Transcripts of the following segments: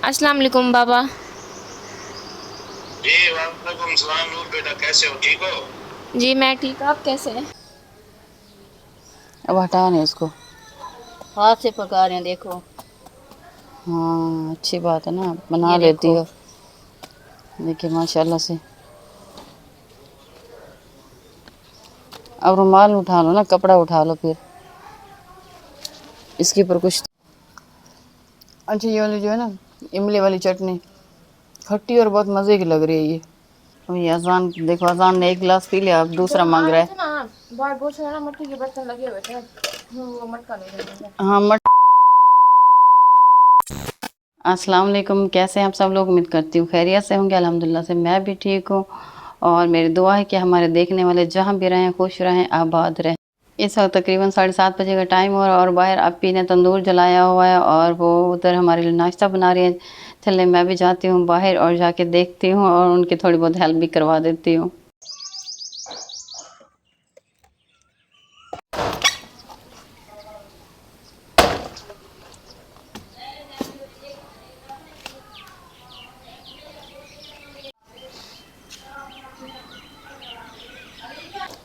अस्सलाम वालेकुम बाबा। जी वालेकुम सलाम नूर बेटा, कैसे हो? ठीक हो? जी मैं ठीक, आप कैसे हैं? अब हटा नहीं इसको। हाथ से पका रहे हैं, देखो। हाँ, अच्छी बात है ना, बना ये लेती देखो। हो। देखिए माशाल्लाह से। अब रुमाल उठा लो ना, कपड़ा उठा लो फिर इसके ऊपर कुछ। अच्छा, ये वाली जो है ना, इमली वाली चटनी, खट्टी और बहुत मज़े की लग रही है ये। अब ये अजान देखो, अजान ने एक गिलास पी लिया, अब जब दूसरा हम मांग आ रहा रहे है। थे ना, बाहर बहुत सारा मिट्टी के बर्तन लगे हुए थे। वो मटका ले लेंगे। हाँ अस्सलाम वालेकुम, कैसे हैं आप सब लोग? उम्मीद करती हूँ खैरियत से होंगे। अल्हम्दुलिल्लाह से मैं भी ठीक हूँ। और मेरी दुआ है कि हमारे देखने वाले जहाँ भी रहें खुश रहें, आबाद रहें। इस वक्त तकरीबन 7:30 बजे का टाइम हो रहा है और बाहर अप्पी ने तंदूर जलाया हुआ है और वो उधर हमारे लिए नाश्ता बना रही है। चले मैं भी जाती हूँ बाहर और जाके देखती हूँ और उनकी थोड़ी बहुत हेल्प भी करवा देती हूँ।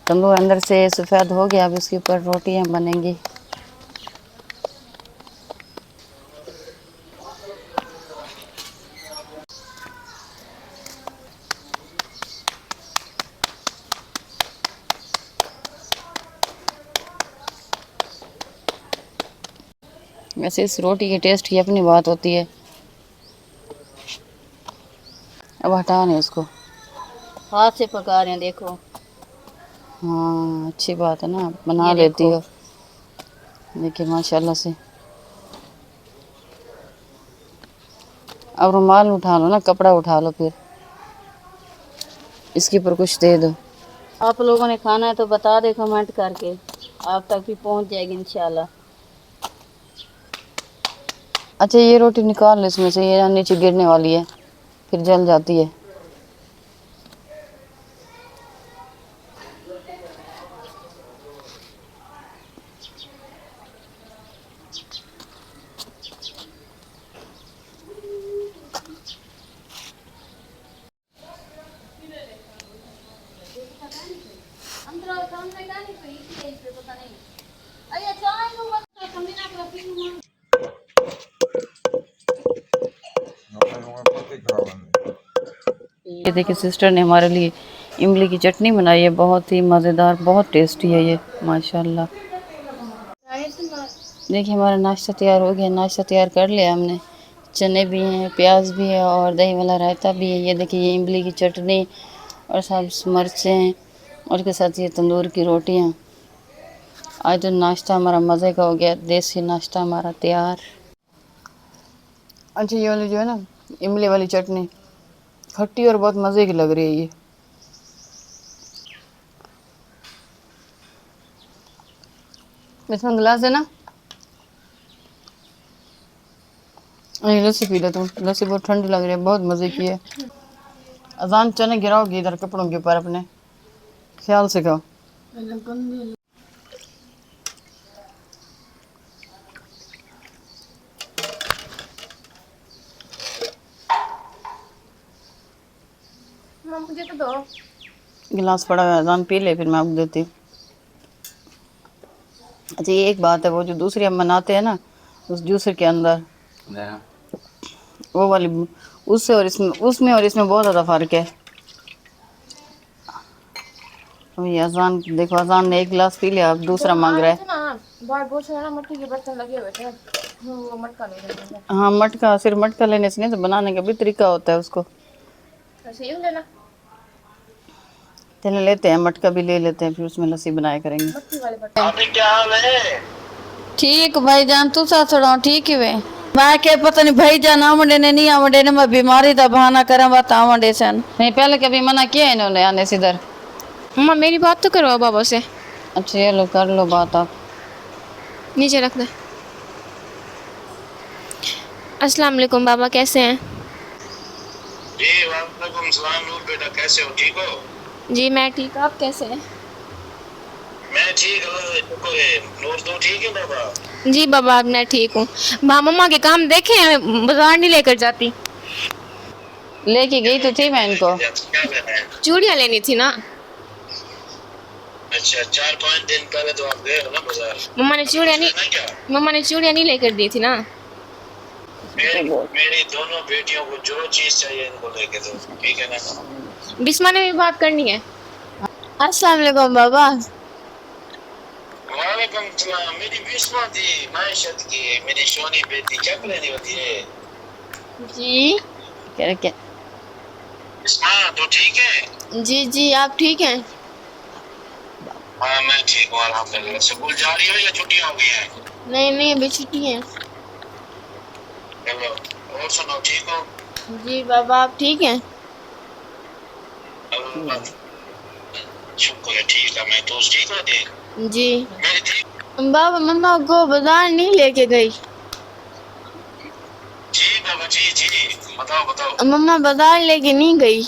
तंदूर अंदर से सफ़ेद हो गया, अब इसके ऊपर रोटियाँ बनेंगी। वैसे इस रोटी के टेस्ट की अपनी बात होती है। अब हटा नहीं इसको। हाथ से पका रहे हैं, देखो। हाँ, अच्छी बात है ना, बना ये लेती देखो। हो। देखिए माशाल्लाह से। अब रुमाल उठा लो ना, कपड़ा उठा लो फिर इसके ऊपर कुछ दे दो। आप लोगों ने खाना है तो बता दे कमेंट करके, आप तक भी पहुंच जाएगी इंशाल्लाह। अच्छा, ये रोटी निकाल लो इसमें से, ये नीचे गिरने वाली है, फिर जल जाती है। ये देखिए सिस्टर ने हमारे लिए इमली की चटनी बनाई है, बहुत ही मज़ेदार, बहुत टेस्टी है ये माशाल्लाह। देखिए हमारा नाश्ता तैयार हो गया, नाश्ता तैयार कर लिया हमने। चने भी हैं, प्याज भी है और दही वाला रायता भी है। ये देखिए ये इमली की चटनी और सब्ज़ मिर्चें और इसके साथ ये तंदूर की रोटियां। आज तो नाश्ता हमारा मज़े का हो गया, देसी नाश्ता हमारा तैयार। अच्छा, ये वाली जो है ना, इमली वाली चटनी, खट्टी और बहुत मज़े की लग रही है ये। इसमें गिलास है ना, ये लस्सी पी ले तुम, लस्सी बहुत ठंडी लग रही है, बहुत मज़े की है। अजान चने गिराओगी इधर कपड़ों के ऊपर अपने, ख्याल से खाओ। मुझे तो दो। गिलास पड़ा हुआ है, अजान पी ले फिर मैं आपको देती हूँ। अच्छा, ये एक बात है, वो जो दूसरी हम बनाते हैं ना उस जूसर के अंदर, वो वाली, उससे और इसमें, उसमें और इसमें बहुत ज़्यादा फ़र्क है। अब ये अजान देखो, अजान ने एक गिलास पी लिया, अब जब दूसरा हम मांग आ रहा रहे है। थे ना, बाहर बहुत सारा मिट्टी के बर्तन लगे हुए थे। वो मटका ले लेंगे। हाँ, मटका, सिर्फ मटका लेने से नहीं तो बनाने का भी तरीका होता है उसको। ऐसे ही लेना। चले लेते हैं, मटका भी ले लेते हैं, फिर उसमें लस्सी बनाया करेंगे। मिट्टी वाले बर्तन। अभी क्या हाल है? ठीक भाईजान, तू सा थोड़ा ठीक ही वे। मैं के पता नहीं भाईजान आवड़े ने नहीं आवड़े ने, मैं बीमारी का बहाना करा बात आवड़े सन नहीं, पहले कभी मना किया है इन्होंने आने से इधर। मम्मा मेरी बात तो करवाओ बाबा से। अच्छा ये लो, कर लो बात आप। नीचे रख दे। अस्सलाम वालेकुम बाबा, कैसे हैं? जी वालेकुम सलाम नूर बेटा, कैसे हो? ठीक हो? जी मैं ठीक, आप कैसे हैं? मैं ठीक हूँ। नूर तो ठीक है बाबा? जी बाबा अब मैं ठीक हूँ। मम्मा के काम देखे हैं, बाजार नहीं लेकर जाती। लेके गई तो थी मैं इनको। क्या लेना है? चूड़ियाँ लेनी थी ना। अच्छा 4-5 दिन पहले तो आप गए हो ना बाजार। मम्मा ने अभी चूड़ियाँ कुछ नहीं लेना है क्या? मम्मा ने चूड़ियाँ नहीं लेकर दी थी ना। मेरी दोनों बेटियों को जो चीज चाहिए इनको लेके दो, ठीक है ना? बिस्मा ने भी बात करनी है। अस्सलाम वालेकुम बाबा। वालेकुम सलाम। मेरी बिस्मा थी मायशत की, मेरी सोनी बेटी क्या लेनी होती है? जी क्या? बिस्मा तो ठीक है? जी जी आप ठीक हैं? हाँ मैं ठीक हूँ अल्हम्दुलिल्लाह। स्कूल जा रही हो या छुट्टी हो गई है? नहीं नहीं अभी छुट्टी है। चलो और सुनो, ठीक हो? जी बाबा आप ठीक हैं? अल्लाह शुक्र है, ठीक है। मैं तो ठीक हो थी जी मेरी थी। बाबा मम्मा को बाजार नहीं लेके गई। जी बाबा जी जी बताओ बताओ। मम्मा बाजार लेके नहीं गई।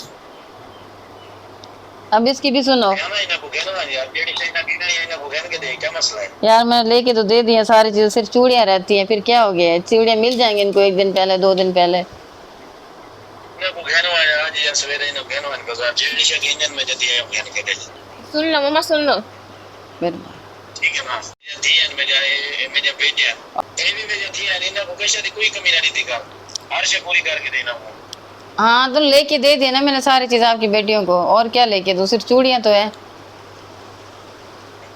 अब इसकी भी सुनो कहना इन्हें को कहना यार, जेडी से ना कहना ये इन्हें को कहने के दे, क्या मसला है? यार, मैंने लेके तो दे दी है सारी चीजें, सिर्फ चूड़ियां रहती हैं, फिर क्या हो गया है? चूड़ियां मिल जाएंगी इनको 1 दिन पहले 2 दिन पहले। इन्हें को कहना है आज या सवेरे इन्हें कहना है बाजार जेडी से इंजन में जती है कहने के दे। सुन लो मम्मा सुन लो। फिर ठीक है ना? धीन में जाए मेरे बेटे ये भी मेरे धीन इन्हें को कैसे कोई कमी नहीं थी कर हर से पूरी करके देना हूँ। हाँ तो लेके दे दिया ना मैंने सारी चीज आपकी बेटियों को, और क्या लेके दूं? सिर्फ चूड़ियां तो है।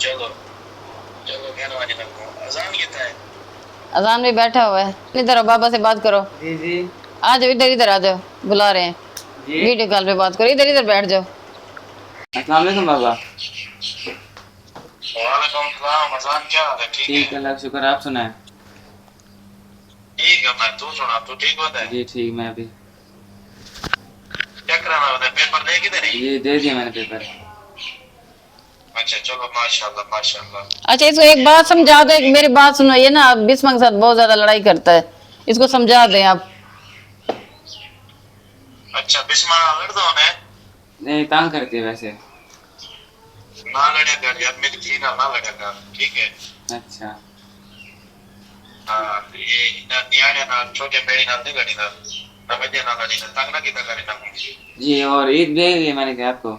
चलो चलो कहना है इन्हें को अजान कितना है? अजान भी बैठा हुआ है। इधर आओ, बाबा से बात करो। जी जी आ जाओ, इधर इधर आ जाओ, बुला रहे हैं। जी। वीडियो कॉल पे बात करो, इधर इधर बैठ जाओ। अस्सलाम वालेकुम बाबा। वालेकुम सलाम। अजान क्या हाल है? ठीक ठीक है है, अल्लाह का शुक्र। आप सुनाए? ठीक है। मैं तू सुना तू ठीक होता है? जी ठीक। मैं भी क्या कराना होता है? पेपर दे के नहीं? ये दे दिया मैंने पेपर। अच्छा चलो माशाल्लाह माशाल्लाह। अच्छा, इसको एक बात समझा दो, एक मेरी बात सुनो। ये ना बिस्मा के साथ बहुत ज्यादा लड़ाई करता है, इसको समझा दें आप। अच्छा बिस्मा लड़ दो ने नहीं, तंग करती है वैसे। ना लड़े कर यार, मेरी थी ना लड़े कर, ठीक है? अच्छा हाँ ये ना नियाने ना छोटे बेड़ी ना नहीं लड़ी ना ना बजे ना लड़ी ना तंग ना कितना करी ना। जी। और ईद भी है मैंने कहा आपको।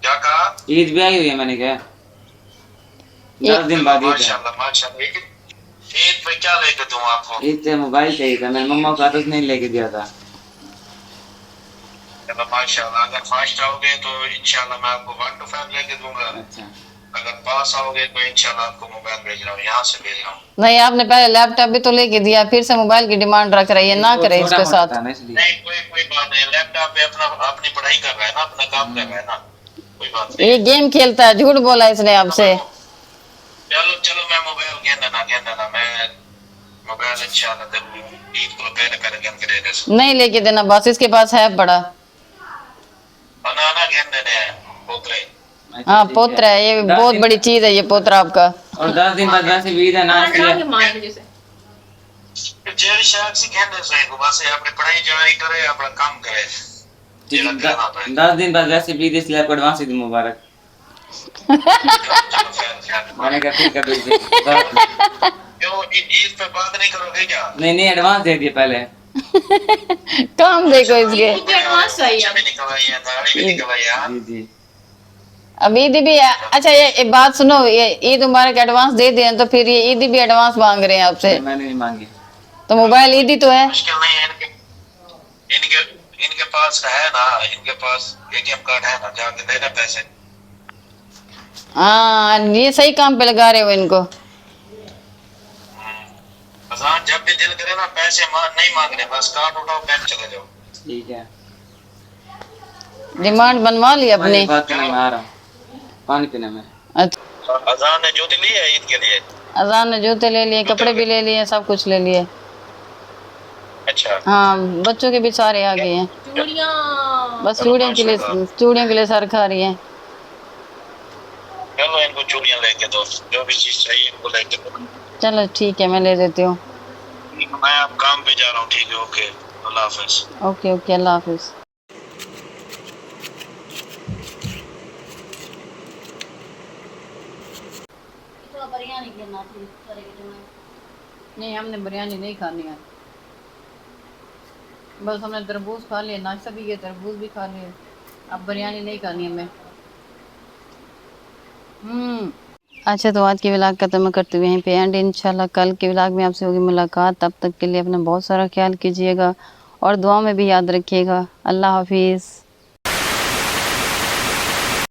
क्या कहा? ईद भी आई हुई है मैंने कहा। 10 दिन बाद ईद है। माशाल्लाह माशाल्लाह। ईद पे क्या लेके दूं आपको? ईद पे मोबाइल चाहिए था, मैंने मम्मा को आदत नहीं लेके दिया था। चलो माशाल्लाह। अगर फास्ट आओगे तो इंशाल्लाह मैं आपको 1 to 5 लेके दूंगा। अच्छा अगर पास आओगे तो इंशाल्लाह आपको मोबाइल भेज रहा हूँ, यहाँ से भेज रहा हूँ। नहीं, आपने पहले लैपटॉप भी तो लेके दिया, फिर से मोबाइल की डिमांड रख रही है। ना वो करे छोटा इसके मोटा साथ। था ना, इसलिए। नहीं कोई बात नहीं, लैपटॉप पे अपना अपनी पढ़ाई कर रहा है ना, अपना काम कर रहा है ना, कोई बात नहीं। ये गेम खेलता है, झूठ बोला इसने आपसे। चलो चलो मैं मोबाइल कहना ना मैं मोबाइल इंशाल्लाह तब ईद को पहले पहले गेम करेगा। नहीं लेके देना, बस इसके पास है बड़ा। बनाना गेम देने हैं पोतरे। अच्छा, हाँ ठीक पोत्रा है, ये 10 बहुत दिन बड़ी चीज है ये पोत्रा आपका। और 10 दिन बाद वैसे भी ईद है ना, इसलिए जेल शाख से कहने से को बस ये अपनी पढ़ाई जारी करे, अपना काम करे। ठीक जेल है। करना पे 10 दिन बाद वैसे भी ईद, इसलिए आपको एडवांस ईद मुबारक। चलो खैर मैंने कहा ठीक है भेज दे। क्यों ईद पे बात नहीं करोगे क्या? नहीं एडवांस दे दिए पहले। काम देखो इसके। एडवांस चाहिए। अच्छा भी निकल आई है, दाढ़ी भी निकल आई है। जी जी। अब ईद भी है। अच्छा ये बात सुनो, ये ईद मुबारक एडवांस दे दिए तो फिर ये ईद भी एडवांस मांग रहे हैं आपसे। मैंने नहीं मांगी। तो मोबाइल ईद ही तो है। मुश्किल नहीं है इनके इनके इनके पास है ना, इनके पास एटीएम कार्ड है ना, जाके देना पैसे। हाँ ये सही काम पे लगा रहे हो इनको। अजान जब भी दिल करे ना पैसे नहीं मांगने, बस कार्ड उठाओ बैंक चले जाओ। ठीक है। डिमांड बनवा ली अपनी। बात करने में आ रहा हूँ, पानी पीने में। अच्छा, अजान ने जूती ली है ईद के लिए? अजान ने जूते ले लिए, कपड़े भी ले लिए, सब कुछ ले लिए। अच्छा हाँ बच्चों के भी सारे आ गए हैं, बस चूड़ियों के लिए सर खा रही है। चलो इनको चूड़ियां लेके दो, जो भी चीज चाहिए इनको लेके दो। चलो ठीक है, मैं ले देती हूँ। मैं अब काम पे जा रहा हूँ, ठीक है? ओके अल्लाह हाफिज। ओके ओके, अल्लाह हाफिज। नहीं, हमने बिरयानी नहीं खानी है। बस हमने तरबूज खा लिया, नाश्ता भी किया, तरबूज भी खा लिया, अब बिरयानी नहीं खानी हमें। अच्छा, तो आज की व्लॉग का तो मैं करती हूँ यहीं पे एंड। इंशाल्लाह कल के व्लॉग में आपसे होगी मुलाकात। तब तक के लिए अपना बहुत सारा ख्याल कीजिएगा और दुआ में भी याद रखिएगा। अल्लाह हाफिज़।